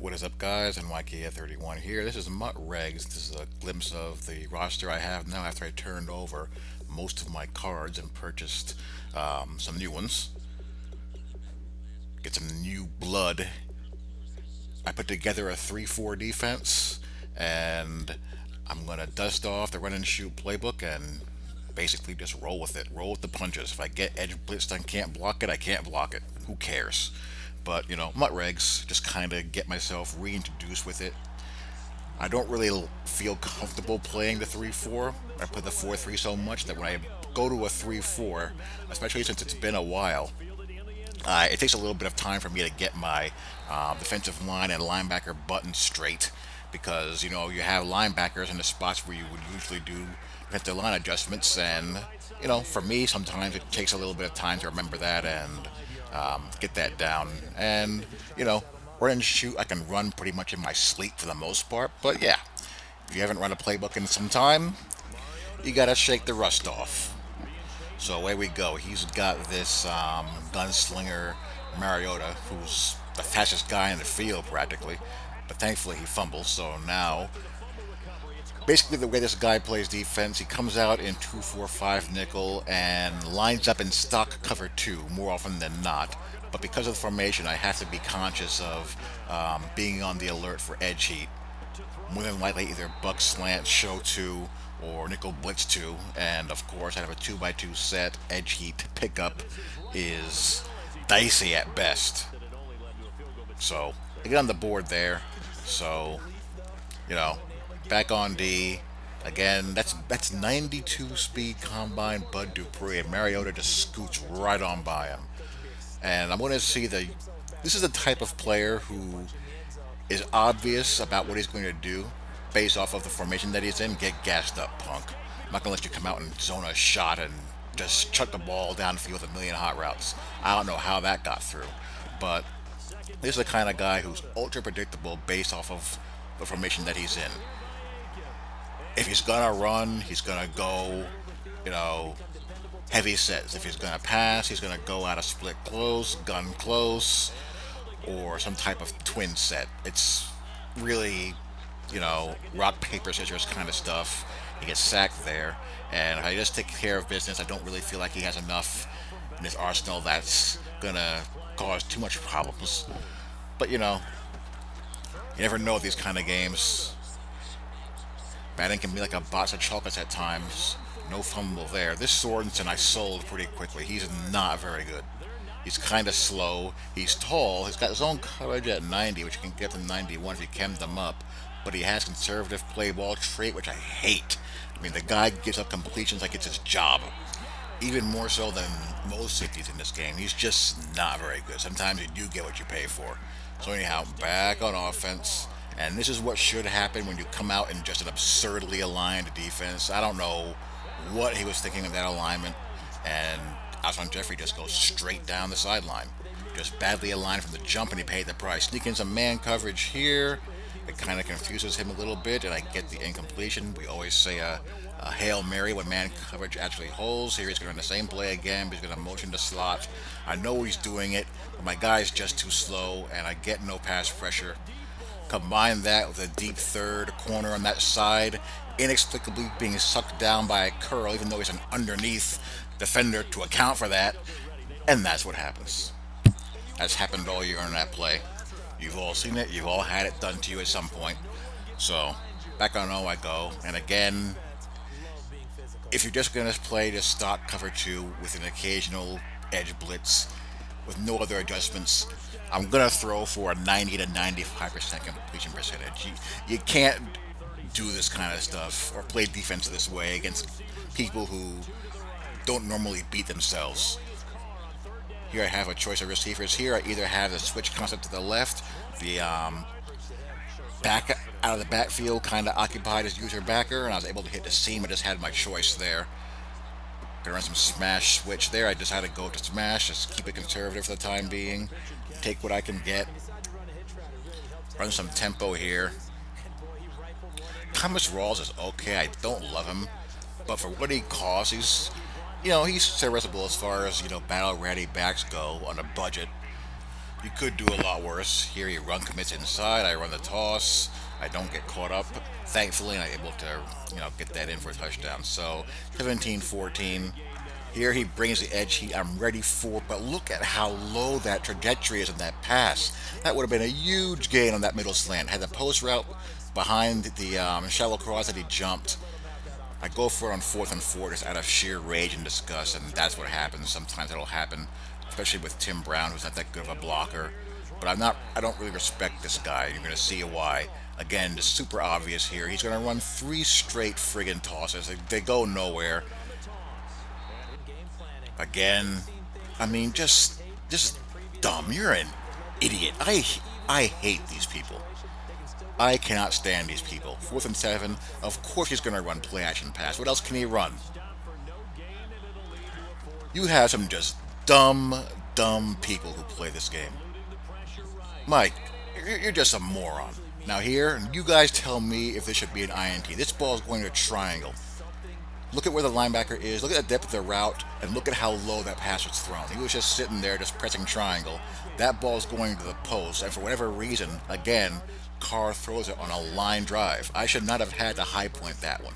What is up, guys? NYK31 here. This is Mutt Regs. This is a glimpse of the roster I have now after I turned over most of my cards and purchased some new ones. Get some new blood. I put together a 3-4 defense, and I'm going to dust off the run and shoot playbook and basically just roll with it. Roll with the punches. If I get edge blitzed and can't block it, I can't block it. Who cares? But, Mutt Regs, just kind of get myself reintroduced with it. I don't really feel comfortable playing the 3-4. I play the 4-3 so much that when I go to a 3-4, especially since it's been a while, it takes a little bit of time for me to get my defensive line and linebacker buttons straight because you have linebackers in the spots where you would usually do defensive line adjustments, and for me sometimes it takes a little bit of time to remember that and get that down. And run and shoot, I can run pretty much in my sleep for the most part. But yeah, if you haven't run a playbook in some time, you gotta shake the rust off. So away we go. He's got this gunslinger Mariota, who's the fastest guy in the field practically. But thankfully he fumbles. So now, basically the way this guy plays defense, he comes out in 2-4-5 nickel and lines up in stock cover two more often than not. But because of the formation, I have to be conscious of being on the alert for edge heat. More than likely, either buck slant show two or nickel blitz two, and of course, I have a 2x2 set. Edge heat pickup is dicey at best. So I get on the board there. So you know, back on D. Again, that's 92 speed combine Bud Dupree, and Mariota just scoots right on by him. And I'm going to see the. This is the type of player who is obvious about what he's going to do based off of the formation that he's in. Get gassed up, punk. I'm not going to let you come out and zone a shot and just chuck the ball downfield with a million hot routes. I don't know how that got through, but this is the kind of guy who's ultra predictable based off of the formation that he's in. If he's gonna run, he's gonna go, you know, heavy sets. If he's gonna pass, he's gonna go out of split close, gun close, or some type of twin set. It's really, rock paper scissors kind of stuff. He gets sacked there, and if I just take care of business, I don't really feel like he has enough in his arsenal that's gonna cause too much problems. But you never know with these kind of games. Madden can be like a box of chocolates at times. No fumble there. This Sorensen I sold pretty quickly. He's not very good. He's kind of slow. He's tall. He's got his own coverage at 90, which you can get to 91 if you chem them up. But he has conservative play ball trait, which I hate. I mean, the guy gives up completions like it's his job. Even more so than most safeties in this game. He's just not very good. Sometimes you do get what you pay for. So anyhow, back on offense. And this is what should happen when you come out in just an absurdly aligned defense. I don't know what he was thinking of that alignment. And Alshon Jeffrey just goes straight down the sideline. Just badly aligned from the jump, and he paid the price. Sneak in some man coverage here. It kind of confuses him a little bit, and I get the incompletion. We always say a Hail Mary when man coverage actually holds. Here he's going to run the same play again, but he's going to motion the slot. I know he's doing it, but my guy's just too slow, and I get no pass pressure. Combine that with a deep third corner on that side, inexplicably being sucked down by a curl, even though he's an underneath defender to account for that, and that's what happens. That's happened all year on that play. You've all seen it. You've all had it done to you at some point. So, back on O I go. And again, if you're just going to play the stock cover two with an occasional edge blitz with no other adjustments, I'm going to throw for a 90 to 95% completion percentage. You can't do this kind of stuff or play defense this way against people who don't normally beat themselves. Here I have a choice of receivers. Here I either have the switch concept to the left, the back out of the backfield kind of occupied as user backer, and I was able to hit the seam. I just had my choice there. Gonna run some smash switch there. I decided to go to smash, just keep it conservative for the time being. Take what I can get. Run some tempo here. Thomas Rawls is okay. I don't love him, but for what he costs, he's serviceable as far as battle ready backs go on a budget. You could do a lot worse. Here he run commits inside. I run the toss. I don't get caught up. Thankfully, I'm able to, get that in for a touchdown. So 17-14. Here he brings the edge heat. I'm ready for, but look at how low that trajectory is in that pass. That would have been a huge gain on that middle slant. Had the post route behind the shallow cross that he jumped. I go for it on 4th and 4 just out of sheer rage and disgust, and that's what happens. Sometimes it'll happen, especially with Tim Brown, who's not that good of a blocker. But I don't really respect this guy. You're gonna see why. Again, just super obvious here. He's gonna run three straight friggin' tosses. They go nowhere. Again, I mean, just dumb. You're an idiot. I hate these people. I cannot stand these people. 4th and 7. Of course he's going to run play action pass. What else can he run? You have some just dumb people who play this game. Mike, you're just a moron. Now here, you guys tell me if this should be an INT. This ball is going to a triangle. Look at where the linebacker is. Look at the depth of the route, and look at how low that pass was thrown. He was just sitting there, just pressing triangle. That ball is going to the post, and for whatever reason, again, Carr throws it on a line drive. I should not have had to high point that one.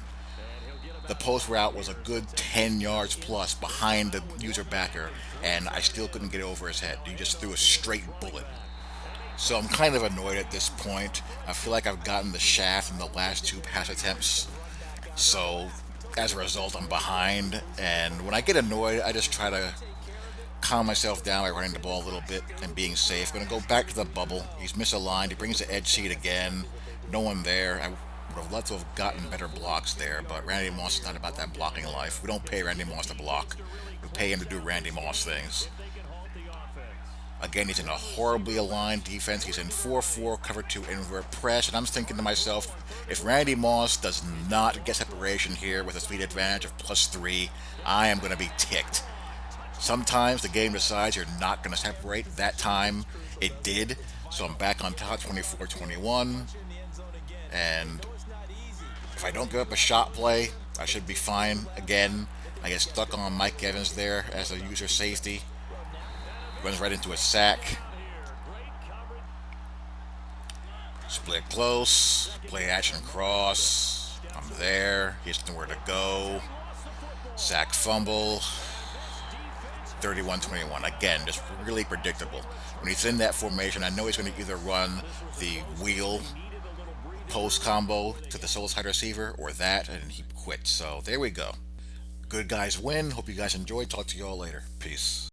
The post route was a good 10 yards plus behind the user backer, and I still couldn't get it over his head. He just threw a straight bullet. So I'm kind of annoyed at this point. I feel like I've gotten the shaft in the last two pass attempts. So as a result, I'm behind. And when I get annoyed, I just try to calm myself down by running the ball a little bit and being safe. Going to go back to the bubble. He's misaligned. He brings the edge seat again. No one there. I would have loved to have gotten better blocks there, but Randy Moss is not about that blocking life. We don't pay Randy Moss to block. We pay him to do Randy Moss things. Again, he's in a horribly aligned defense. He's in 4-4, cover 2 invert press. And I'm thinking to myself, if Randy Moss does not get separation here with a speed advantage of +3, I am going to be ticked. Sometimes the game decides you're not going to separate. That time, it did. So I'm back on top, 24-21. And if I don't give up a shot play, I should be fine. Again, I get stuck on Mike Evans there as a user safety. Runs right into a sack. Split close. Play action cross. I'm there. He has nowhere to go. Sack fumble. 31-21. Again, just really predictable. When he's in that formation, I know he's going to either run the wheel post combo to the sole side receiver or that, and he quits. So there we go. Good guys win. Hope you guys enjoyed. Talk to you all later. Peace.